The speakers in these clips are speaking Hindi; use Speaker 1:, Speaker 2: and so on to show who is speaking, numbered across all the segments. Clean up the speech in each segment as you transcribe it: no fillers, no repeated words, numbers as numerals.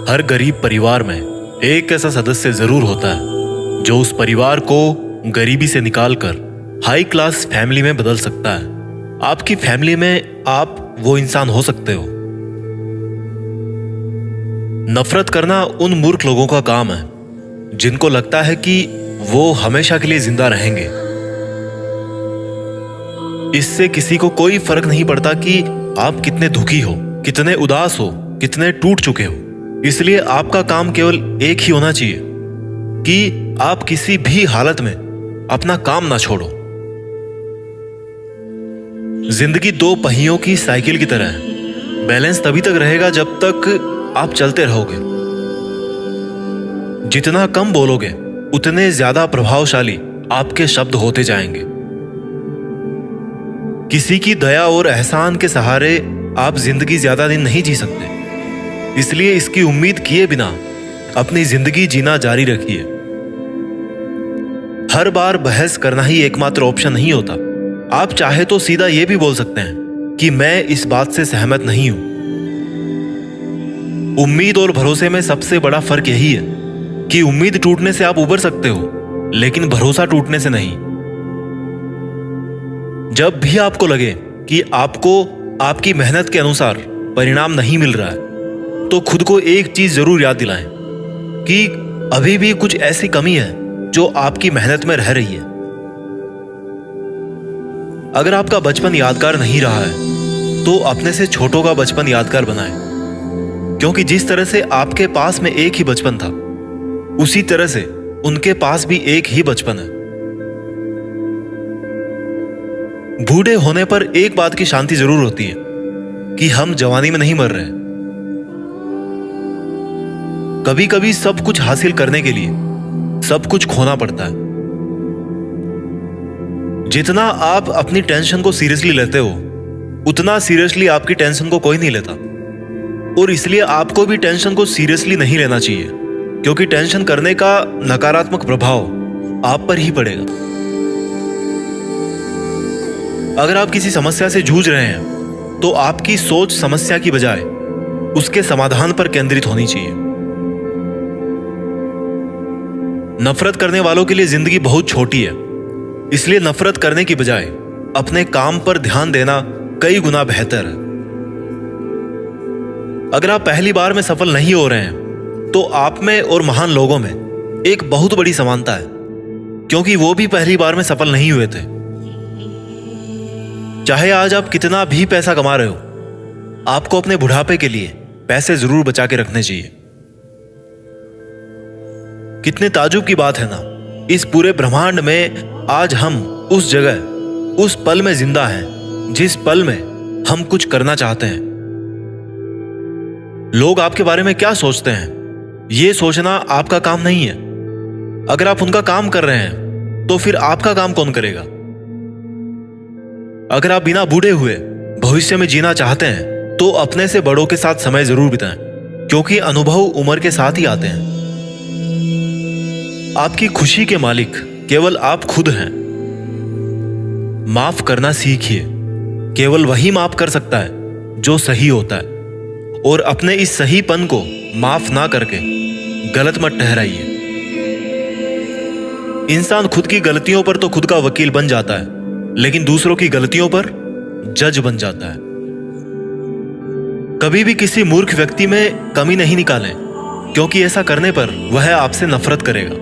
Speaker 1: हर गरीब परिवार में एक ऐसा सदस्य जरूर होता है जो उस परिवार को गरीबी से निकालकर हाई क्लास फैमिली में बदल सकता है। आपकी फैमिली में आप वो इंसान हो सकते हो। नफरत करना उन मूर्ख लोगों का काम है जिनको लगता है कि वो हमेशा के लिए जिंदा रहेंगे। इससे किसी को कोई फर्क नहीं पड़ता कि आप कितने दुखी हो, कितने उदास हो, कितने टूट चुके हो। इसलिए आपका काम केवल एक ही होना चाहिए कि आप किसी भी हालत में अपना काम ना छोड़ो। जिंदगी दो पहियों की साइकिल की तरह है। बैलेंस तभी तक रहेगा जब तक आप चलते रहोगे। जितना कम बोलोगे उतने ज्यादा प्रभावशाली आपके शब्द होते जाएंगे। किसी की दया और एहसान के सहारे आप जिंदगी ज्यादा दिन नहीं जी सकते। इसलिए इसकी उम्मीद किए बिना अपनी जिंदगी जीना जारी रखिए। हर बार बहस करना ही एकमात्र ऑप्शन नहीं होता। आप चाहे तो सीधा यह भी बोल सकते हैं कि मैं इस बात से सहमत नहीं हूं। उम्मीद और भरोसे में सबसे बड़ा फर्क यही है कि उम्मीद टूटने से आप उबर सकते हो, लेकिन भरोसा टूटने से नहीं। जब भी आपको लगे कि आपको आपकी मेहनत के अनुसार परिणाम नहीं मिल रहा है, तो खुद को एक चीज जरूर याद दिलाएं कि अभी भी कुछ ऐसी कमी है जो आपकी मेहनत में रह रही है। अगर आपका बचपन यादगार नहीं रहा है तो अपने से छोटों का बचपन यादगार बनाएं, क्योंकि जिस तरह से आपके पास में एक ही बचपन था, उसी तरह से उनके पास भी एक ही बचपन है। बूढ़े होने पर एक बात की शांति जरूर होती है कि हम जवानी में नहीं मर रहे। कभी कभी सब कुछ हासिल करने के लिए सब कुछ खोना पड़ता है। जितना आप अपनी टेंशन को सीरियसली लेते हो, उतना सीरियसली आपकी टेंशन को कोई नहीं लेता। और इसलिए आपको भी टेंशन को सीरियसली नहीं लेना चाहिए, क्योंकि टेंशन करने का नकारात्मक प्रभाव आप पर ही पड़ेगा। अगर आप किसी समस्या से जूझ रहे हैं तो आपकी सोच समस्या की बजाय उसके समाधान पर केंद्रित होनी चाहिए। नफरत करने वालों के लिए जिंदगी बहुत छोटी है, इसलिए नफरत करने की बजाय अपने काम पर ध्यान देना कई गुना बेहतर है। अगर आप पहली बार में सफल नहीं हो रहे हैं तो आप में और महान लोगों में एक बहुत बड़ी समानता है, क्योंकि वो भी पहली बार में सफल नहीं हुए थे। चाहे आज आप कितना भी पैसा कमा रहे हो, आपको अपने बुढ़ापे के लिए पैसे जरूर बचा के रखने चाहिए। कितने ताजुब की बात है ना, इस पूरे ब्रह्मांड में आज हम उस जगह, उस पल में जिंदा हैं जिस पल में हम कुछ करना चाहते हैं। लोग आपके बारे में क्या सोचते हैं, यह सोचना आपका काम नहीं है। अगर आप उनका काम कर रहे हैं तो फिर आपका काम कौन करेगा? अगर आप बिना बूढ़े हुए भविष्य में जीना चाहते हैं तो अपने से बड़ों के साथ समय जरूर बिताएं, क्योंकि अनुभव उम्र के साथ ही आते हैं। आपकी खुशी के मालिक केवल आप खुद हैं। माफ करना सीखिए। केवल वही माफ कर सकता है जो सही होता है, और अपने इस सहीपन को माफ ना करके गलत मत ठहराइए। इंसान खुद की गलतियों पर तो खुद का वकील बन जाता है, लेकिन दूसरों की गलतियों पर जज बन जाता है। कभी भी किसी मूर्ख व्यक्ति में कमी नहीं निकालें, क्योंकि ऐसा करने पर वह आपसे नफरत करेगा।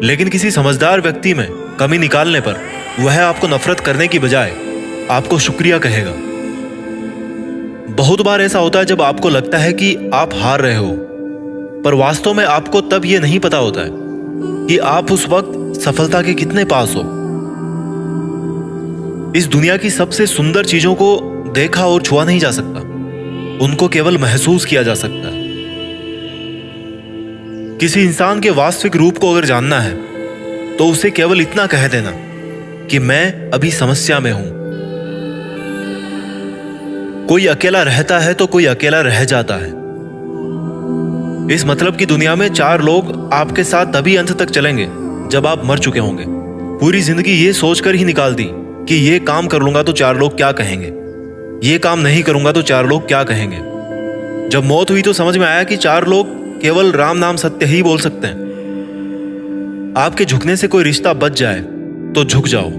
Speaker 1: लेकिन किसी समझदार व्यक्ति में कमी निकालने पर वह आपको नफरत करने की बजाय आपको शुक्रिया कहेगा। बहुत बार ऐसा होता है जब आपको लगता है कि आप हार रहे हो, पर वास्तव में आपको तब यह नहीं पता होता है कि आप उस वक्त सफलता के कितने पास हो। इस दुनिया की सबसे सुंदर चीजों को देखा और छुआ नहीं जा सकता, उनको केवल महसूस किया जा सकता है। किसी इंसान के वास्तविक रूप को अगर जानना है तो उसे केवल इतना कह देना कि मैं अभी समस्या में हूं। कोई अकेला रहता है तो कोई अकेला रह जाता है। इस मतलब की दुनिया में 4 लोग आपके साथ तभी अंत तक चलेंगे जब आप मर चुके होंगे। पूरी जिंदगी ये सोचकर ही निकाल दी कि ये काम कर लूंगा तो 4 लोग क्या कहेंगे, ये काम नहीं करूंगा तो 4 लोग क्या कहेंगे। जब मौत हुई तो समझ में आया कि 4 लोग केवल राम नाम सत्य ही बोल सकते हैं। आपके झुकने से कोई रिश्ता बच जाए तो झुक जाओ,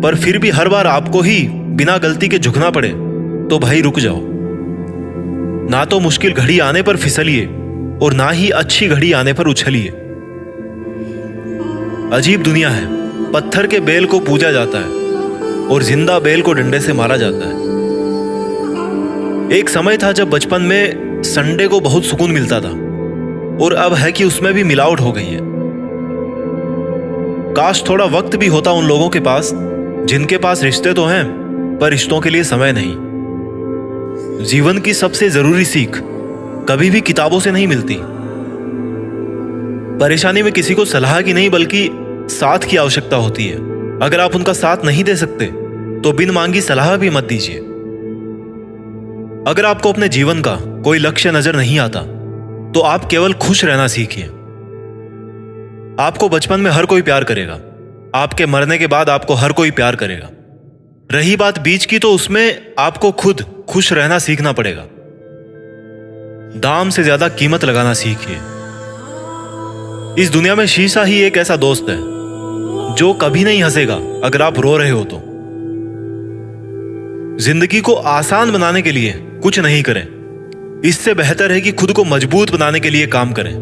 Speaker 1: पर फिर भी हर बार आपको ही बिना गलती के झुकना पड़े तो भाई रुक जाओ। ना तो मुश्किल घड़ी आने पर फिसलिए और ना ही अच्छी घड़ी आने पर उछलिए। अजीब दुनिया है, पत्थर के बेल को पूजा जाता है और जिंदा बेल को डंडे से मारा जाता है। एक समय था जब बचपन में संडे को बहुत सुकून मिलता था, और अब है कि उसमें भी मिलावट हो गई है। काश थोड़ा वक्त भी होता उन लोगों के पास जिनके पास रिश्ते तो हैं पर रिश्तों के लिए समय नहीं। जीवन की सबसे जरूरी सीख कभी भी किताबों से नहीं मिलती। परेशानी में किसी को सलाह की नहीं बल्कि साथ की आवश्यकता होती है। अगर आप उनका साथ नहीं दे सकते तो बिन मांगी सलाह भी मत दीजिए। अगर आपको अपने जीवन का कोई लक्ष्य नजर नहीं आता तो आप केवल खुश रहना सीखिए। आपको बचपन में हर कोई प्यार करेगा, आपके मरने के बाद आपको हर कोई प्यार करेगा। रही बात बीच की तो उसमें आपको खुद खुश रहना सीखना पड़ेगा। दाम से ज्यादा कीमत लगाना सीखिए। इस दुनिया में शीशा ही एक ऐसा दोस्त है जो कभी नहीं हंसेगा अगर आप रो रहे हो तो। जिंदगी को आसान बनाने के लिए कुछ नहीं करें, इससे बेहतर है कि खुद को मजबूत बनाने के लिए काम करें।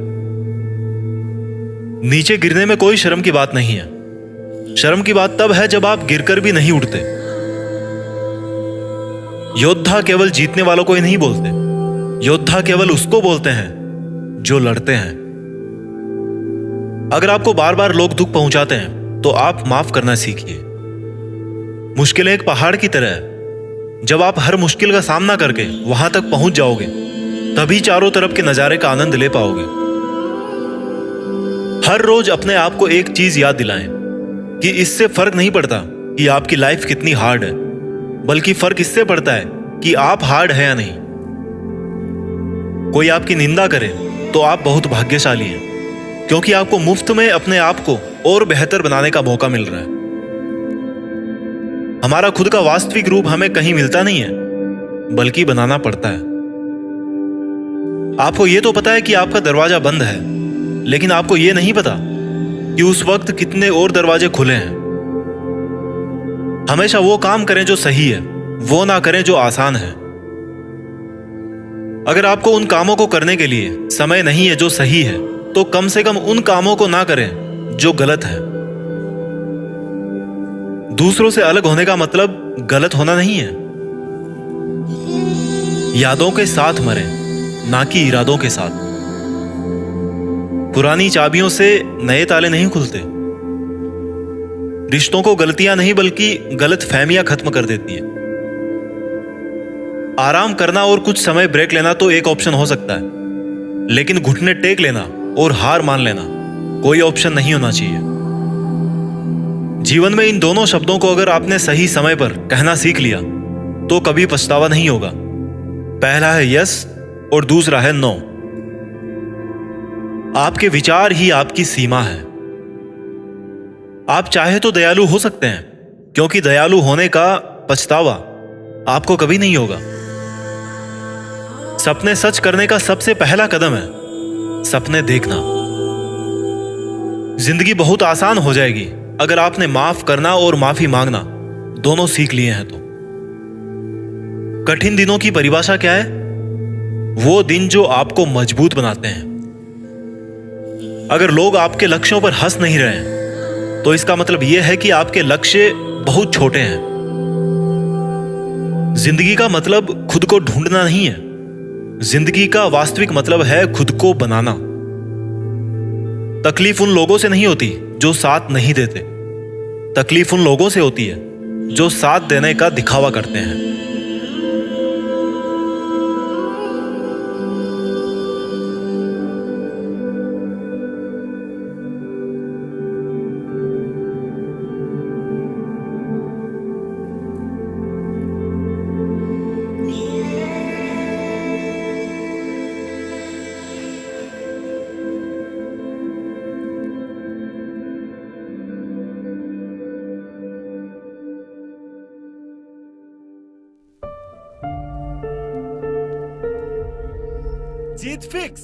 Speaker 1: नीचे गिरने में कोई शर्म की बात नहीं है। शर्म की बात तब है जब आप गिरकर भी नहीं उठते। योद्धा केवल जीतने वालों को ही नहीं बोलते, योद्धा केवल उसको बोलते हैं जो लड़ते हैं। अगर आपको बार बार लोग दुख पहुंचाते हैं तो आप माफ करना सीखिए। मुश्किलें एक पहाड़ की तरह है, जब आप हर मुश्किल का सामना करके वहां तक पहुंच जाओगे तभी चारों तरफ के नजारे का आनंद ले पाओगे। हर रोज अपने आप को एक चीज याद दिलाएं कि इससे फर्क नहीं पड़ता कि आपकी लाइफ कितनी हार्ड है, बल्कि फर्क इससे पड़ता है कि आप हार्ड है या नहीं। कोई आपकी निंदा करे तो आप बहुत भाग्यशाली हैं, क्योंकि आपको मुफ्त में अपने आप को और बेहतर बनाने का मौका मिल रहा है। हमारा खुद का वास्तविक रूप हमें कहीं मिलता नहीं है, बल्कि बनाना पड़ता है। आपको यह तो पता है कि आपका दरवाजा बंद है, लेकिन आपको यह नहीं पता कि उस वक्त कितने और दरवाजे खुले हैं। हमेशा वो काम करें जो सही है, वो ना करें जो आसान है। अगर आपको उन कामों को करने के लिए समय नहीं है जो सही है, तो कम से कम उन कामों को ना करें जो गलत है। दूसरों से अलग होने का मतलब गलत होना नहीं है। यादों के साथ मरें, ना कि इरादों के साथ। पुरानी चाबियों से नए ताले नहीं खुलते। रिश्तों को गलतियां नहीं बल्कि गलत फहमियां खत्म कर देती है। आराम करना और कुछ समय ब्रेक लेना तो एक ऑप्शन हो सकता है, लेकिन घुटने टेक लेना और हार मान लेना कोई ऑप्शन नहीं होना चाहिए। जीवन में इन दोनों शब्दों को अगर आपने सही समय पर कहना सीख लिया तो कभी पछतावा नहीं होगा। पहला है यस और दूसरा है नो। आपके विचार ही आपकी सीमा है। आप चाहे तो दयालु हो सकते हैं, क्योंकि दयालु होने का पछतावा आपको कभी नहीं होगा। सपने सच करने का सबसे पहला कदम है सपने देखना। जिंदगी बहुत आसान हो जाएगी अगर आपने माफ करना और माफी मांगना दोनों सीख लिए हैं तो। कठिन दिनों की परिभाषा क्या है? वो दिन जो आपको मजबूत बनाते हैं। अगर लोग आपके लक्ष्यों पर हंस नहीं रहे हैं तो इसका मतलब यह है कि आपके लक्ष्य बहुत छोटे हैं। जिंदगी का मतलब खुद को ढूंढना नहीं है, जिंदगी का वास्तविक मतलब है खुद को बनाना। तकलीफ उन लोगों से नहीं होती जो साथ नहीं देते, तकलीफ उन लोगों से होती है जो साथ देने का दिखावा करते हैं।
Speaker 2: जीत फिक्स।